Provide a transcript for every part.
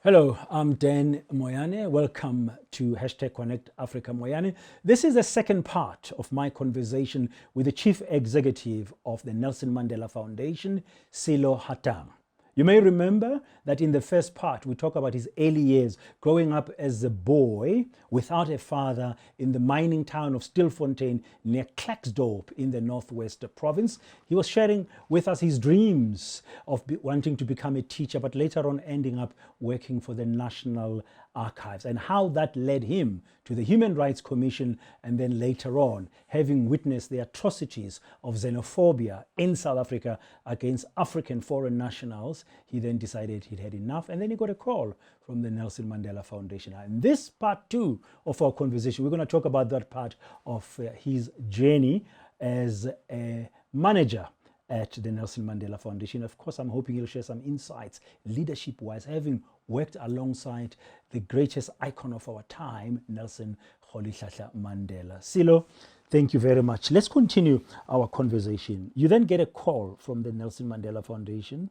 Hello, I'm Dan Moyane. Welcome to #Connect Africa Moyane. This is the second part of my conversation with the Chief Executive of the Nelson Mandela Foundation, Sello Hatang. You may remember that in the first part, we talk about his early years growing up as a boy without a father in the mining town of Stilfontein near Klerksdorp in the Northwest Province. He was sharing with us his dreams of wanting to become a teacher, but later on ending up working for the National Archives, and how that led him to the Human Rights Commission, and then later on, having witnessed the atrocities of xenophobia in South Africa against African foreign nationals, he then decided he'd had enough, and then he got a call from the Nelson Mandela Foundation. And this part two of our conversation, we're going to talk about that part of his journey as a manager at the Nelson Mandela Foundation. Of course, I'm hoping he'll share some insights, leadership-wise, having worked alongside the greatest icon of our time, Nelson Mandela. Sello, thank you very much. Let's continue our conversation. You then get a call from the Nelson Mandela Foundation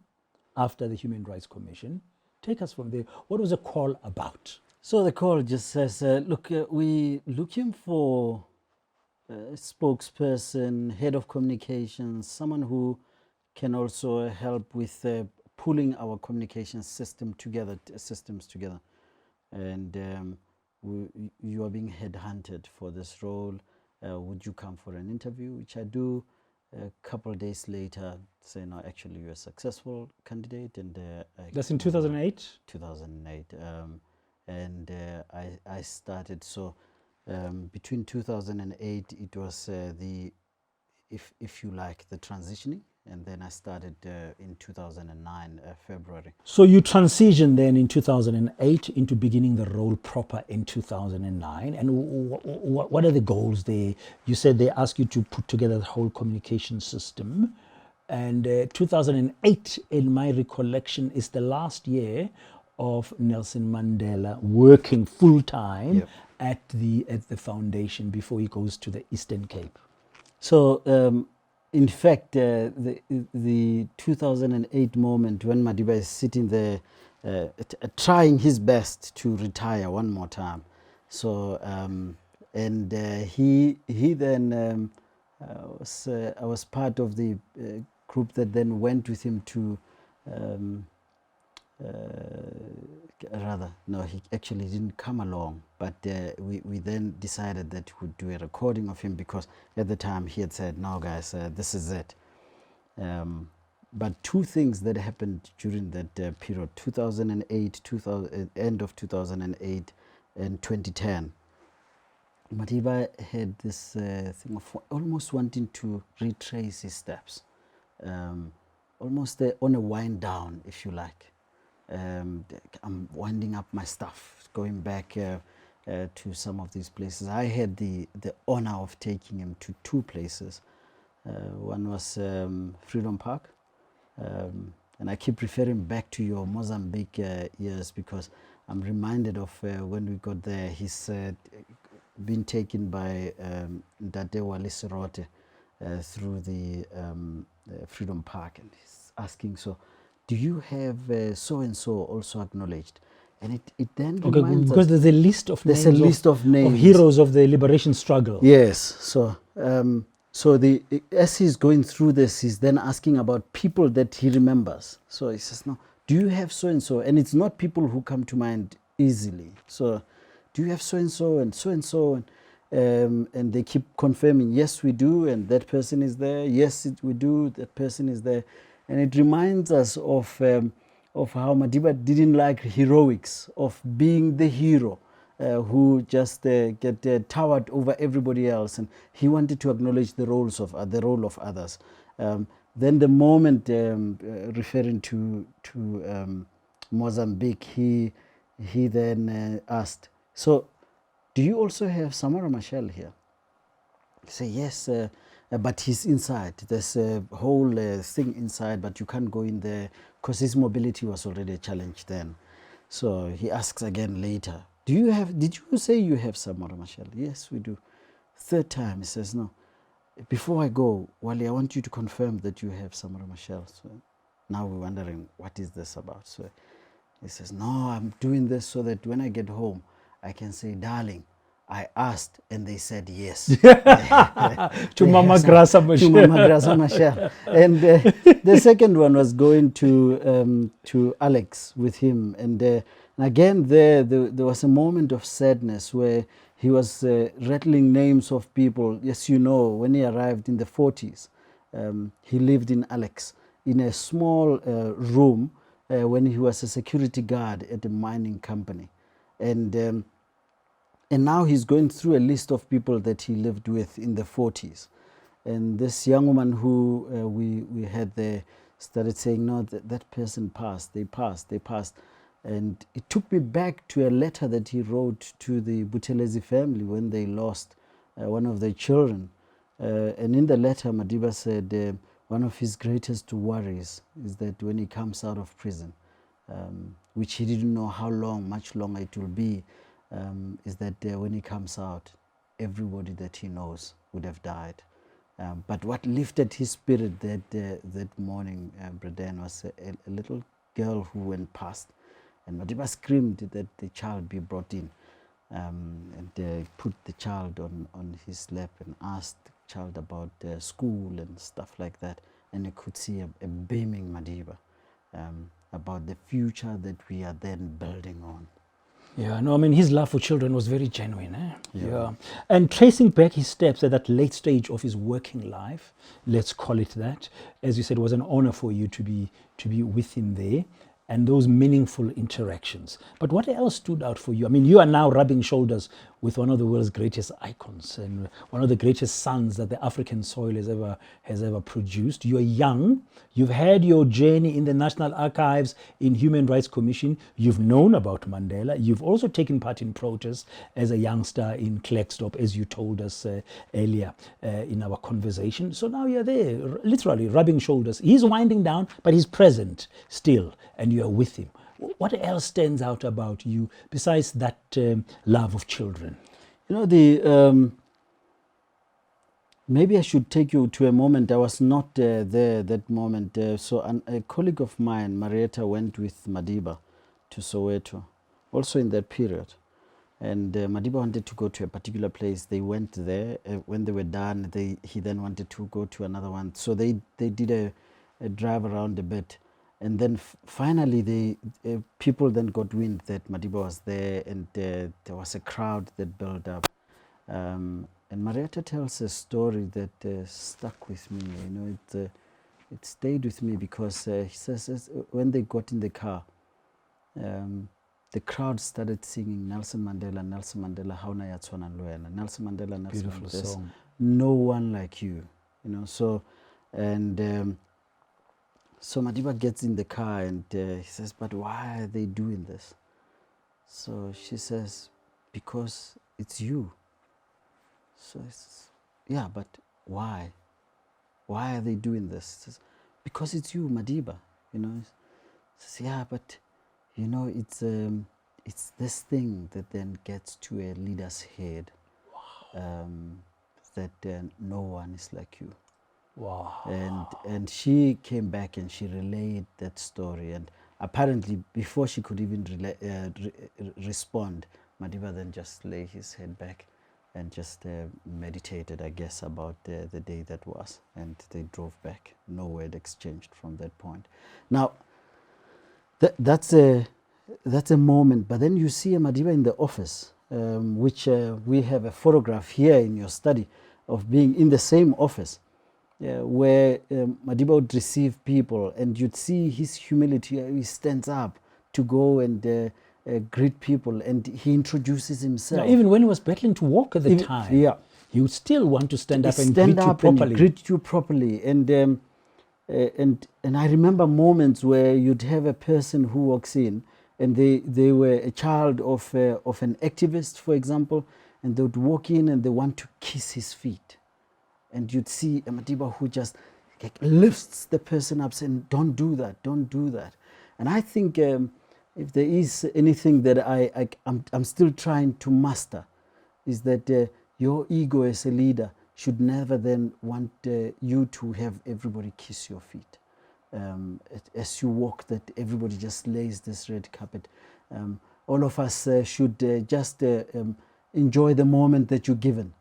after the Human Rights Commission. Take us from there. What was the call about? So the call just says, look, we're looking for spokesperson, head of communications, someone who can also help with pulling our communication systems together. And you are being headhunted for this role. Would you come for an interview? Which I do. A couple of days later, say, no, actually, you're a successful candidate. And that's in 2008? 2008. And I started, so between 2008, it was if you like, the transitioning, and then I started in 2009, February. So you transitioned then in 2008 into beginning the role proper in 2009. And what are the goals there? You said they asked you to put together the whole communication system. And 2008, in my recollection, is the last year of Nelson Mandela working full-time. Yep. at the foundation before he goes to the Eastern Cape. So in fact, the 2008 moment when Madiba is sitting there trying his best to retire one more time. So and he then I was part of the group that then went with him to he actually didn't come along, but we then decided that we would do a recording of him, because at the time he had said, no guys, this is it. But two things that happened during that period, 2008, end of 2008 and 2010, Madiba had this thing of almost wanting to retrace his steps, almost on a wind down, if you like. I'm winding up my stuff, going back to some of these places. I had the honor of taking him to two places. One was Freedom Park, and I keep referring back to your Mozambique years, because I'm reminded of when we got there. He's been taken by Ndate Wale Sirote through the Freedom Park, and he's asking, so do you have so-and-so also acknowledged? And it then reminds because us, there's a list of names of heroes of the liberation struggle. Yes. So as he's going through this, he's then asking about people that he remembers. So he says, no, do you have so-and-so? And it's not people who come to mind easily. So do you have so-and-so and so-and-so? And they keep confirming, yes, we do, and that person is there. Yes, we do, that person is there. And it reminds us of how Madiba didn't like heroics, of being the hero who just get towered over everybody else, and he wanted to acknowledge the role of others. Then the moment referring to Mozambique, he then asked, so do you also have Samora Machel here? He said, yes. But he's inside. There's a whole thing inside, but you can't go in there because his mobility was already a challenge then. So he asks again later, did you say you have Samora Machel? Yes, we do. Third time, he says, no. Before I go, Wally, I want you to confirm that you have Samora Machel. So now we're wondering, what is this about? So He says, no, I'm doing this so that when I get home, I can say, darling, I asked and they said yes. To Mama Grasa To Mama Grasa Machel. And the second one was going to Alex with him. And again, there was a moment of sadness where he was rattling names of people. Yes, you know, when he arrived in the 40s, he lived in Alex in a small room when he was a security guard at a mining company. And now he's going through a list of people that he lived with in the 40s. And this young woman who we had there started saying, no, that person passed, they passed. And it took me back to a letter that he wrote to the Buthelezi family when they lost one of their children. And in the letter, Madiba said one of his greatest worries is that when he comes out of prison, which he didn't know how long, much longer it will be, is that when he comes out, everybody that he knows would have died. But what lifted his spirit that morning, Braden, was a little girl who went past. And Madiba screamed that the child be brought in. And put the child on his lap and asked the child about school and stuff like that. And you could see a beaming Madiba about the future that we are then building on. Yeah, no, I mean, his love for children was very genuine. Yeah. And tracing back his steps at that late stage of his working life, let's call it that, as you said, it was an honor for you to be with him there and those meaningful interactions. But what else stood out for you? I mean, you are now rubbing shoulders with one of the world's greatest icons and one of the greatest sons that the African soil has ever produced. You are young. You've had your journey in the National Archives, in Human Rights Commission. You've known about Mandela. You've also taken part in protests as a youngster in Klerksdorp, as you told us earlier in our conversation. So now you're there, literally rubbing shoulders. He's winding down, but he's present still, and you are with him. What else stands out about you besides that love of children? You know, maybe I should take you to a moment. I was not there that moment. So a colleague of mine, Marietta, went with Madiba to Soweto, also in that period. And Madiba wanted to go to a particular place. They went there. When they were done, he then wanted to go to another one. So they did a drive around a bit. And then finally, people then got wind that Madiba was there, and there was a crowd that built up. And Marietta tells a story that stuck with me. You know, it stayed with me because he says when they got in the car, the crowd started singing Nelson Mandela, Nelson Mandela, Hauna ya Tswana Lwena, Nelson Mandela, Nelson Beautiful Mandela. song. No one like you, you know. So, and so Madiba gets in the car and he says, but why are they doing this? So she says, because it's you. So he says, yeah, but why? Why are they doing this? He says, because it's you, Madiba. You know. He says, yeah, but you know, it's this thing that then gets to a leader's head. Wow. That no one is like you. Wow. And she came back and she relayed that story, and apparently before she could even respond, Madiba then just lay his head back and just meditated, I guess, about the day that was, and they drove back. No word exchanged from that point. Now, that's a moment, but then you see a Madiba in the office, which we have a photograph here in your study of being in the same office. Where Madiba would receive people, and you'd see his humility. He stands up to go and greet people, and he introduces himself. Now, even when he was battling to walk at the time, yeah, he would still want to stand up and greet you properly. And I remember moments where you'd have a person who walks in, and they were a child of an activist, for example, and they would walk in and they want to kiss his feet. And you'd see a Madiba who just lifts the person up saying, don't do that, don't do that. And I think if there is anything that I'm still trying to master, is that your ego as a leader should never then want you to have everybody kiss your feet. as you walk, that everybody just lays this red carpet. All of us should just enjoy the moment that you're given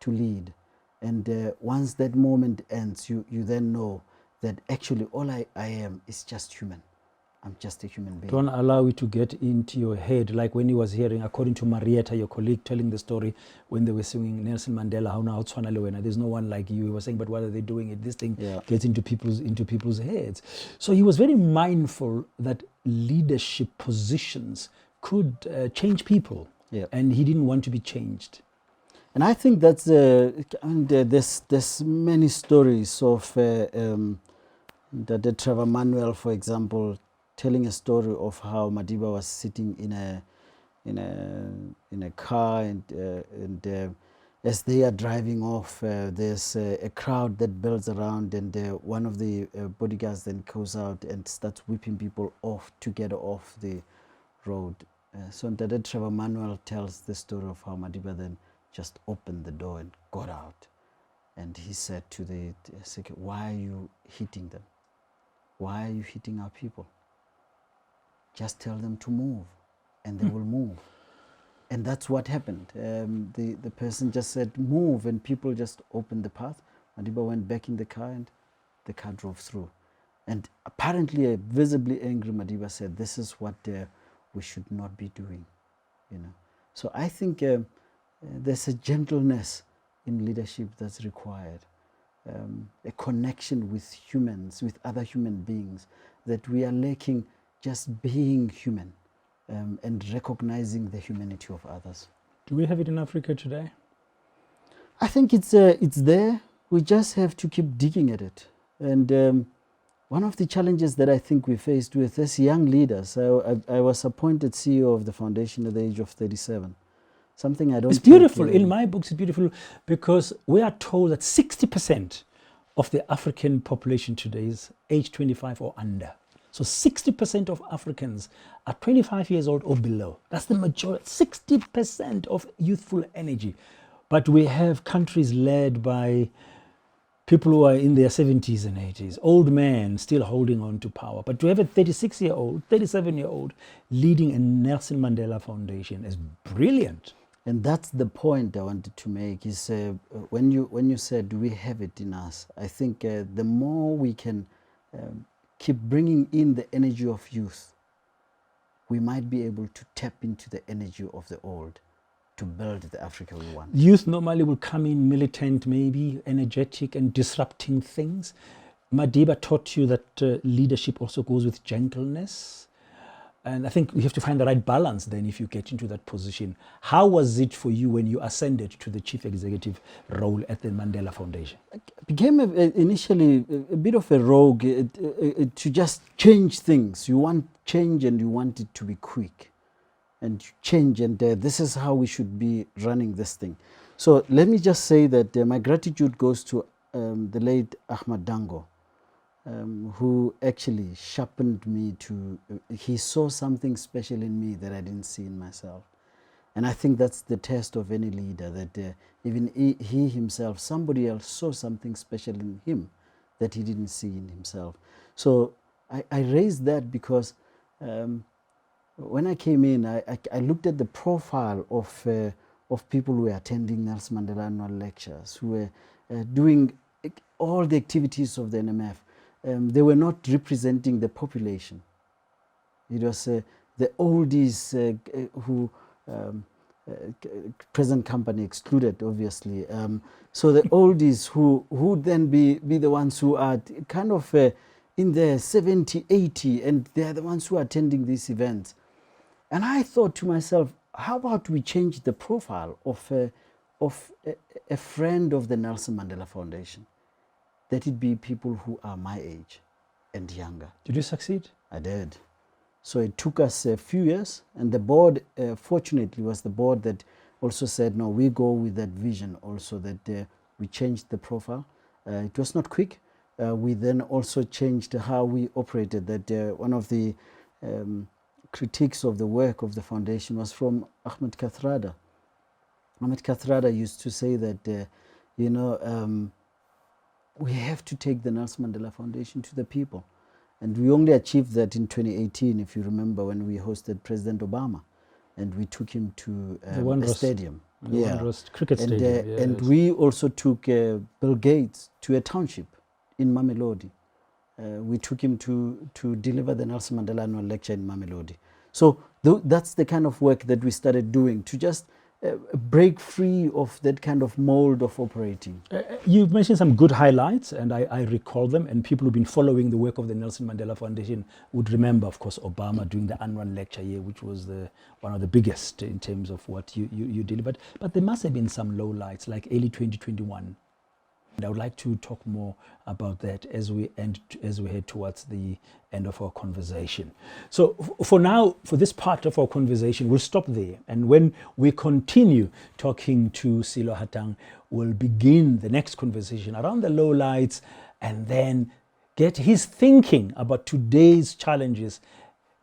to lead. And once that moment ends, you then know that actually all I am is just human. I'm just a human being. Don't allow it to get into your head, like when he was hearing, according to Marietta, your colleague, telling the story when they were singing Nelson Mandela, how now there's no one like you. He was saying, but what are they doing? This thing gets into people's heads. So he was very mindful that leadership positions could change people, and he didn't want to be changed. And I think that's there's many stories of the Trevor Manuel, for example, telling a story of how Madiba was sitting in a car, and as they are driving off, there's a crowd that builds around, and one of the bodyguards then goes out and starts whipping people off to get off the road. So Dada Trevor Manuel tells the story of how Madiba then just opened the door and got out, and he said to the security, "Why are you hitting them? Why are you hitting our people? Just tell them to move, and they will move." And that's what happened. The person just said, "Move," and people just opened the path. Madiba went back in the car, and the car drove through. And apparently, a visibly angry Madiba said, "This is what we should not be doing." So I think there's a gentleness in leadership that's required, a connection with humans, with other human beings, that we are lacking, just being human, and recognizing the humanity of others. Do we have it in Africa today? I think it's there. We just have to keep digging at it. And one of the challenges that I think we faced with as young leaders, I was appointed CEO of the foundation at the age of 37. Something I don't. It's beautiful. In my books, it's beautiful because we are told that 60% of the African population today is age 25 or under. So 60% of Africans are 25 years old or below. That's the majority, 60% of youthful energy. But we have countries led by people who are in their 70s and 80s, old men still holding on to power. But to have a 36-year-old, 37-year-old leading a Nelson Mandela Foundation is brilliant. And that's the point I wanted to make, is when you said, do we have it in us? I think the more we can keep bringing in the energy of youth, we might be able to tap into the energy of the old to build the Africa we want. Youth normally will come in militant, maybe energetic and disrupting things. Madiba taught you that leadership also goes with gentleness. And I think you have to find the right balance then if you get into that position. How was it for you when you ascended to the chief executive role at the Mandela Foundation? I became initially a bit of a rogue to just change things. You want change and you want it to be quick. And change, and this is how we should be running this thing. So let me just say that my gratitude goes to the late Ahmad Dango, who actually sharpened me to, he saw something special in me that I didn't see in myself. And I think that's the test of any leader, that even he himself, somebody else saw something special in him that he didn't see in himself. So I raised that because when I came in, I looked at the profile of people who were attending Nelson Mandela annual lectures, who were doing all the activities of the NMF. They were not representing the population. It was the oldies who present company excluded, obviously. So the oldies who would then be the ones who are kind of in their 70, 80, and they're the ones who are attending these events. And I thought to myself, how about we change the profile of a friend of the Nelson Mandela Foundation? That it be people who are my age and younger. Did you succeed? I did. So it took us a few years, and the board, fortunately, was the board that also said, no, we go with that vision also, that we changed the profile. It was not quick. We then also changed how we operated. That one of the critiques of the work of the foundation was from Ahmed Kathrada. Ahmed Kathrada used to say that, we have to take the Nelson Mandela Foundation to the people. And we only achieved that in 2018, if you remember, when we hosted President Obama and we took him to a stadium. The Wanderers cricket stadium. Yes. And we also took Bill Gates to a township in Mamelodi. We took him to deliver the Nelson Mandela annual lecture in Mamelodi. So that's the kind of work that we started doing to just break free of that kind of mold of operating. You've mentioned some good highlights, and I recall them, and people who've been following the work of the Nelson Mandela Foundation would remember, of course, Obama doing the annual lecture here, which was one of the biggest in terms of what you delivered. But there must have been some lowlights, like early 2021. And I would like to talk more about that as we head towards the end of our conversation. So for now, for this part of our conversation, we'll stop there. And when we continue talking to Sello Hatang, we'll begin the next conversation around the lowlights and then get his thinking about today's challenges,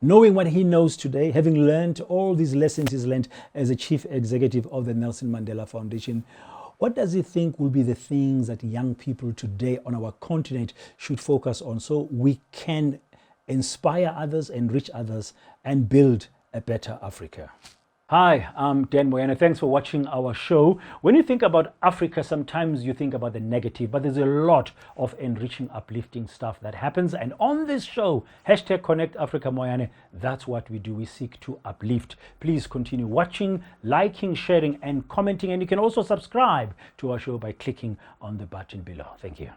knowing what he knows today, having learned all these lessons he's learned as a chief executive of the Nelson Mandela Foundation. What does he think will be the things that young people today on our continent should focus on so we can inspire others, enrich others, and build a better Africa? Hi, I'm Dan Moyane. Thanks for watching our show. When you think about Africa, sometimes you think about the negative, but there's a lot of enriching, uplifting stuff that happens. And on this show, hashtag Connect Africa Moyane, that's what we do. We seek to uplift. Please continue watching, liking, sharing, and commenting. And you can also subscribe to our show by clicking on the button below. Thank you.